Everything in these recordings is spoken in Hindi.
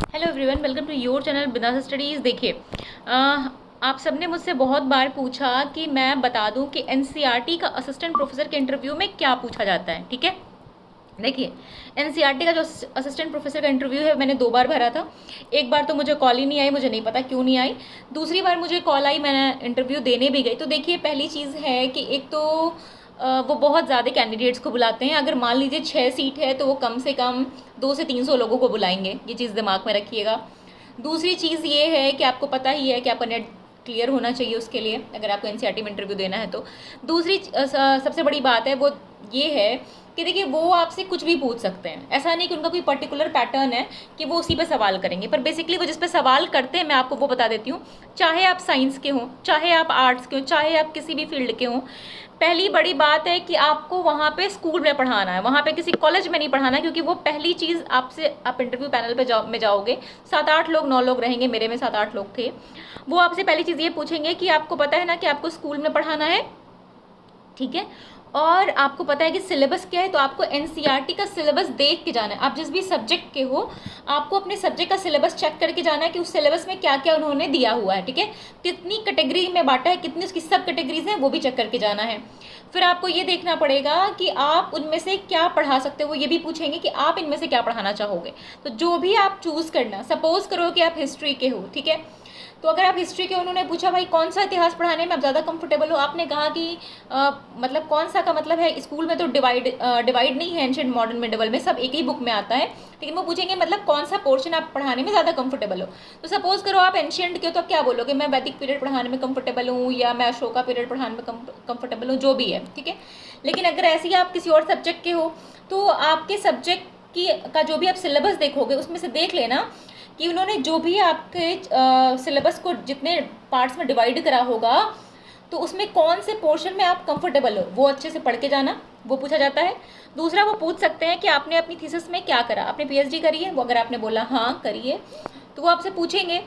Hello everyone, welcome to your channel Bindaas studies. देखिए, आप सबने मुझसे बहुत बार पूछा कि मैं बता दूं कि एनसीईआरटी का असिस्टेंट प्रोफेसर के इंटरव्यू में क्या पूछा जाता है। ठीक है, देखिए, एनसीईआरटी का जो असिस्टेंट प्रोफेसर का इंटरव्यू है मैंने 2 बार भरा था। एक बार तो मुझे कॉल ही नहीं आई, मुझे नहीं पता क्यों नहीं आई। दूसरी बार मुझे कॉल आई, मैंने इंटरव्यू देने भी गई। तो देखिए, पहली चीज़ है कि एक तो वो बहुत ज़्यादा कैंडिडेट्स को बुलाते हैं। अगर मान लीजिए 6 सीट है तो वो कम से कम 200 से 300 लोगों को बुलाएंगे, ये चीज़ दिमाग में रखिएगा। दूसरी चीज़ ये है कि आपको पता ही है कि आपका नेट क्लियर होना चाहिए उसके लिए, अगर आपको एनसीईआरटी में इंटरव्यू देना है तो। दूसरी सबसे बड़ी बात है वो ये है कि देखिए, वो आपसे कुछ भी पूछ सकते हैं। ऐसा नहीं कि उनका कोई पर्टिकुलर पैटर्न है कि वो उसी पे सवाल करेंगे, पर बेसिकली वो जिस पे सवाल करते हैं मैं आपको वो बता देती हूँ। चाहे आप साइंस के हों, चाहे आप आर्ट्स के हों, चाहे आप किसी भी फील्ड के हों, पहली बड़ी बात है कि आपको वहाँ पे स्कूल में पढ़ाना है, वहाँ पे किसी कॉलेज में नहीं पढ़ाना। क्योंकि वो पहली चीज़ आपसे, आप इंटरव्यू पैनल पे जाओगे, 7-8 लोग 9 लोग रहेंगे, मेरे में 7-8 लोग थे। वो आपसे पहली चीज़ ये पूछेंगे कि आपको पता है ना कि आपको स्कूल में पढ़ाना है, ठीक है, और आपको पता है कि सिलेबस क्या है। तो आपको एनसीईआरटी का सिलेबस देख के जाना है। आप जिस भी सब्जेक्ट के हो, आपको अपने सब्जेक्ट का सिलेबस चेक करके जाना है कि उस सिलेबस में क्या क्या उन्होंने दिया हुआ है। ठीक है, कितनी कैटेगरी में बांटा है, कितनी उसकी सब कैटेगरीज हैं, वो भी चेक करके जाना है। फिर आपको ये देखना पड़ेगा कि आप उनमें से क्या पढ़ा सकते हो। वो ये भी पूछेंगे कि आप इनमें से क्या पढ़ाना चाहोगे। तो जो भी आप चूज़ करना, सपोज करो कि आप हिस्ट्री के हो, ठीक है, तो अगर आप हिस्ट्री के, उन्होंने पूछा भाई कौन सा इतिहास पढ़ाने में आप ज़्यादा कंफर्टेबल हो, आपने कहा कि मतलब कौन सा का मतलब है, स्कूल में तो डिवाइड नहीं है एंशिएंट मॉडर्न मिडिवल में, सब एक ही बुक में आता है। लेकिन वो पूछेंगे मतलब कौन सा पोर्शन आप पढ़ाने में ज़्यादा कंफर्टेबल हो। तो सपोज करो आप एंशिएंट के हो, तो आप क्या बोलोगे, मैं वैदिक पीरियड पढ़ाने में कंफर्टेबल हूँ, या मैं अशोका पीरियड पढ़ाने में कंफर्टेबल हूँ, जो भी है, ठीक है। लेकिन अगर ऐसे ही आप किसी और सब्जेक्ट के हो, तो आपके सब्जेक्ट की का जो भी आप सिलेबस देखोगे, उसमें से देख लेना कि उन्होंने जो भी आपके सिलेबस को जितने पार्ट्स में डिवाइड करा होगा, तो उसमें कौन से पोर्शन में आप कंफर्टेबल हो, वो अच्छे से पढ़ के जाना, वो पूछा जाता है। दूसरा, वो पूछ सकते हैं कि आपने अपनी थीसिस में क्या करा, आपने पीएचडी करी है, वो अगर आपने बोला हाँ करी है, तो वो आपसे पूछेंगे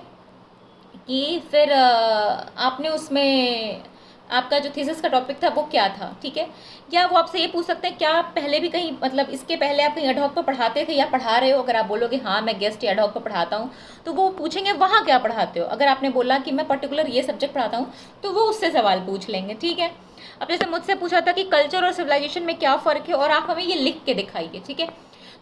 कि फिर आपने उसमें, आपका जो थीसिस का टॉपिक था वो क्या था, ठीक है। या वो आपसे ये पूछ सकते हैं क्या आप पहले भी कहीं, मतलब इसके पहले आप कहीं एडहॉक पर पढ़ाते थे या पढ़ा रहे हो। अगर आप बोलोगे हाँ मैं गेस्ट या एडहॉक पर पढ़ाता हूँ, तो वो पूछेंगे वहाँ क्या पढ़ाते हो। अगर आपने बोला कि मैं पर्टिकुलर ये सब्जेक्ट पढ़ाता हूँ, तो वो उससे सवाल पूछ लेंगे, ठीक है। अब जैसे मुझसे पूछा था कि कल्चर और सिविलाइजेशन में क्या फ़र्क है, और आप हमें ये लिख के दिखाइए, ठीक है।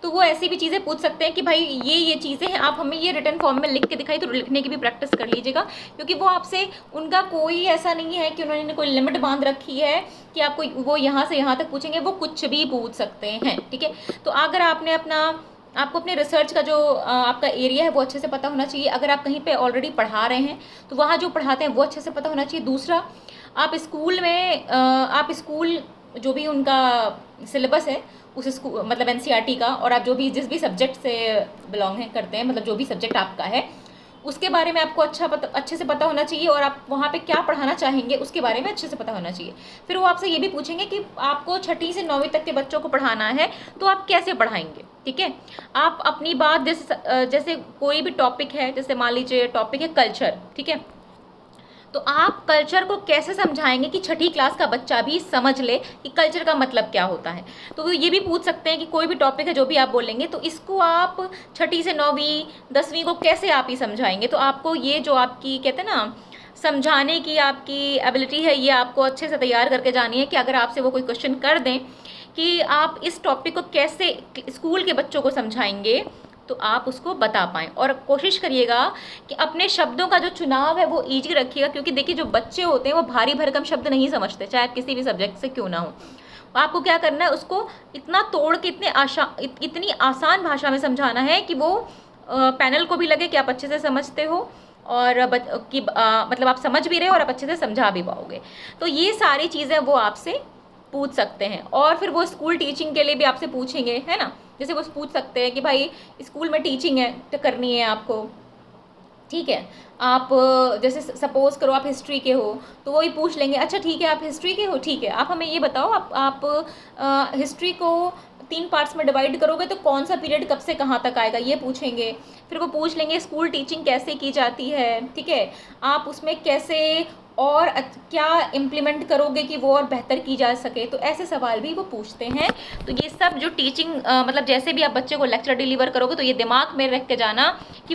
तो वो ऐसी भी चीज़ें पूछ सकते हैं कि भाई ये चीज़ें हैं, आप हमें ये रिटर्न फॉर्म में लिख के दिखाई। तो लिखने की भी प्रैक्टिस कर लीजिएगा, क्योंकि वो आपसे, उनका कोई ऐसा नहीं है कि उन्होंने कोई लिमिट बांध रखी है कि आपको वो यहाँ से यहाँ तक पूछेंगे, वो कुछ भी पूछ सकते हैं, ठीक है। तो अगर आपने आपको अपने रिसर्च का जो आपका एरिया है वो अच्छे से पता होना चाहिए। अगर आप कहीं पे ऑलरेडी पढ़ा रहे हैं, तो वहाँ जो पढ़ाते हैं वो अच्छे से पता होना चाहिए। दूसरा, आप स्कूल जो भी उनका सिलेबस है, उस स्कूल मतलब एनसीईआरटी का, और आप जो भी जिस भी सब्जेक्ट से बिलोंग करते हैं, मतलब जो भी सब्जेक्ट आपका है, उसके बारे में आपको अच्छे से पता होना चाहिए, और आप वहाँ पे क्या पढ़ाना चाहेंगे उसके बारे में अच्छे से पता होना चाहिए। फिर वो आपसे ये भी पूछेंगे कि आपको 6ठी से 9वीं तक के बच्चों को पढ़ाना है, तो आप कैसे पढ़ाएंगे, ठीक है। आप अपनी बात, जैसे कोई भी टॉपिक है, जैसे मान लीजिए टॉपिक है कल्चर, ठीक है, तो आप कल्चर को कैसे समझाएंगे कि 6ठी क्लास का बच्चा भी समझ ले कि कल्चर का मतलब क्या होता है। तो वो ये भी पूछ सकते हैं कि कोई भी टॉपिक है जो भी आप बोलेंगे, तो इसको आप 6ठी से 9वीं 10वीं को कैसे आप ही समझाएंगे। तो आपको ये जो आपकी कहते हैं ना, समझाने की आपकी एबिलिटी है, ये आपको अच्छे से तैयार करके जानी है कि अगर आपसे वो कोई क्वेश्चन कर दें कि आप इस टॉपिक को कैसे स्कूल के बच्चों को समझाएंगे, तो आप उसको बता पाएँ। और कोशिश करिएगा कि अपने शब्दों का जो चुनाव है वो ईजी रखिएगा, क्योंकि देखिए जो बच्चे होते हैं वो भारी भरकम शब्द नहीं समझते, चाहे आप किसी भी सब्जेक्ट से क्यों ना हो। आपको क्या करना है, उसको इतना तोड़ के इतनी आसान भाषा में समझाना है कि वो पैनल को भी लगे कि आप अच्छे से समझते हो, और मतलब आप समझ भी रहे हो और आप अच्छे से समझा भी पाओगे। तो ये सारी चीज़ें वो आपसे पूछ सकते हैं। और फिर वो स्कूल टीचिंग के लिए भी आपसे पूछेंगे, है ना। जैसे वो पूछ सकते हैं कि भाई स्कूल में टीचिंग है तो करनी है आपको, ठीक है। आप जैसे सपोज करो आप हिस्ट्री के हो, तो वही पूछ लेंगे, अच्छा ठीक है आप हिस्ट्री के हो, ठीक है, आप हमें ये बताओ, आप हिस्ट्री को 3 पार्ट्स में डिवाइड करोगे तो कौन सा पीरियड कब से कहाँ तक आएगा, ये पूछेंगे। फिर वो पूछ लेंगे स्कूल टीचिंग कैसे की जाती है, ठीक है, आप उसमें कैसे और क्या इम्प्लीमेंट करोगे कि वो और बेहतर की जा सके। तो ऐसे सवाल भी वो पूछते हैं। तो ये सब जो टीचिंग मतलब जैसे भी आप बच्चे को लेक्चर डिलीवर करोगे, तो ये दिमाग में रख के जाना कि